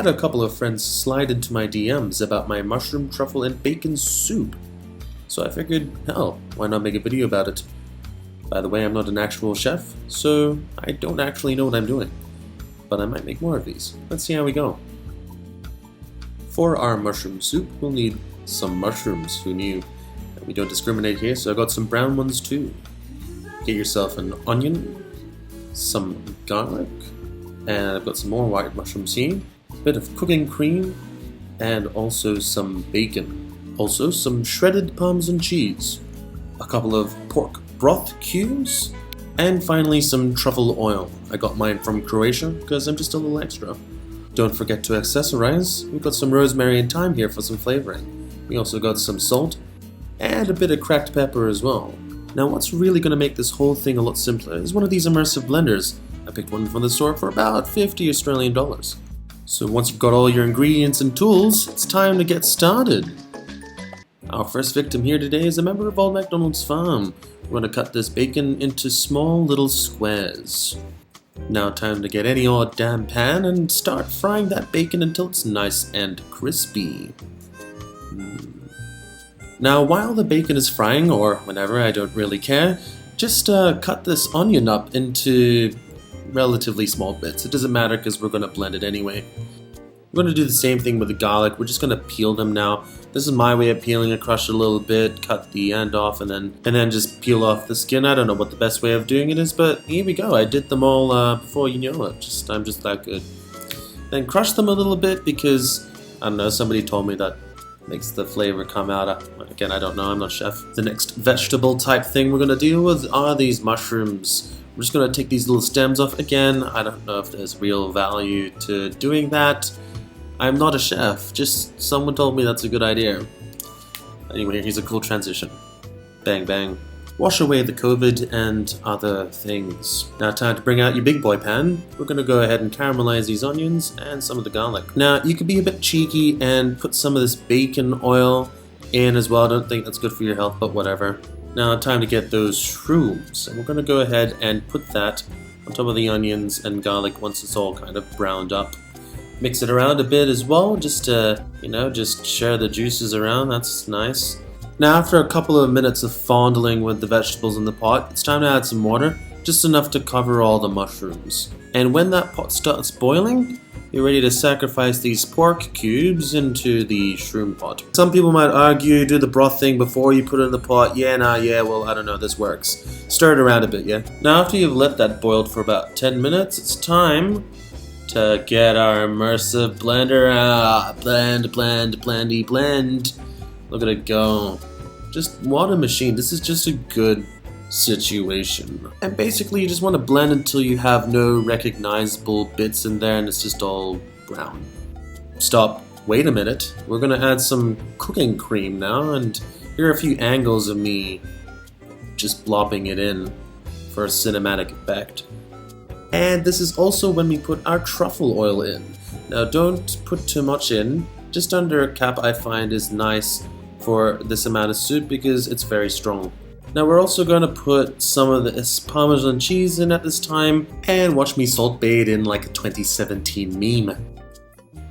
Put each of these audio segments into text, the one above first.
had a couple of friends slide into my DMs about my mushroom, truffle, and bacon soup. So I figured, hell, why not make a video about it? By the way, I'm not an actual chef, so I don't actually know what I'm doing. But I might make more of these. Let's see how we go. For our mushroom soup, we'll need some mushrooms. Who knew? We don't discriminate here, so I got some brown ones too. Get yourself an onion, some garlic, and I've got some more white mushrooms here, a bit of cooking cream, and also some bacon. Also some shredded Parmesan cheese, a couple of pork broth cubes, and finally some truffle oil. I got mine from Croatia because I'm just a little extra. Don't forget to accessorize. We've got some rosemary and thyme here for some flavoring. We also got some salt and a bit of cracked pepper as well. Now what's really going to make this whole thing a lot simpler is one of these immersive blenders. I picked one from the store for about 50 Australian dollars. So once you've got all your ingredients and tools, it's time to get started. Our first victim here today is a member of Old MacDonald's farm. We're going to cut this bacon into small little squares. Now time to get any old damn pan and start frying that bacon until it's nice and crispy. Now while the bacon is frying, or whenever, I don't really care, just cut this onion up into relatively small bits. It doesn't matter because we're going to blend it anyway. We're going to do the same thing with the garlic. We're just going to peel them now. This is my way of peeling it. Crush it a little bit, cut the end off, and then just peel off the skin. I don't know what the best way of doing it is, but here we go. I did them all before you know it. I'm just that good. Then crush them a little bit because, I don't know, somebody told me that makes the flavor come out. Again, I don't know, I'm not a chef. The next vegetable type thing we're going to deal with are these mushrooms. We're just going to take these little stems off. Again, I don't know if there's real value to doing that. I'm not a chef, just someone told me that's a good idea. Anyway, here's a cool transition. Bang bang. Wash away the COVID and other things. Now time to bring out your big boy pan. We're going to go ahead and caramelize these onions and some of the garlic. Now you could be a bit cheeky and put some of this bacon oil in as well. I don't think that's good for your health, but whatever. Now time to get those shrooms. And we're going to go ahead and put that on top of the onions and garlic once it's all kind of browned up. Mix it around a bit as well, just to, just share the juices around. That's nice. Now after a couple of minutes of fondling with the vegetables in the pot, it's time to add some water, just enough to cover all the mushrooms. And when that pot starts boiling, you're ready to sacrifice these pork cubes into the shroom pot. Some people might argue, do the broth thing before you put it in the pot. Well, I don't know, this works. Stir it around a bit, yeah? Now after you've let that boil for about 10 minutes, it's time to get our immersive blender out. Blend. Look at it go. Just what a machine. This is just a good situation. And basically you just want to blend until you have no recognizable bits in there and it's just all brown. Stop. Wait a minute. We're going to add some cooking cream now, and here are a few angles of me just blopping it in for a cinematic effect. And this is also when we put our truffle oil in. Now don't put too much in. Just under a cap I find is nice for this amount of soup because it's very strong. Now we're also going to put some of this Parmesan cheese in at this time, and watch me salt bae it in like a 2017 meme.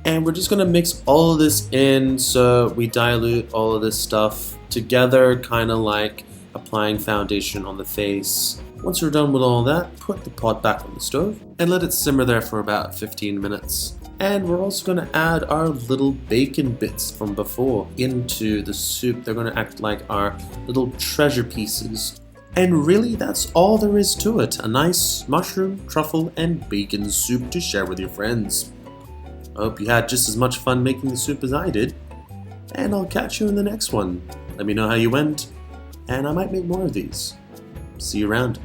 And we're just going to mix all of this in so we dilute all of this stuff together, kind of like applying foundation on the face. Once you're done with all that, put the pot back on the stove and let it simmer there for about 15 minutes. And we're also going to add our little bacon bits from before into the soup. They're going to act like our little treasure pieces. And really, that's all there is to it. A nice mushroom, truffle, and bacon soup to share with your friends. I hope you had just as much fun making the soup as I did. And I'll catch you in the next one. Let me know how you went, and I might make more of these. See you around.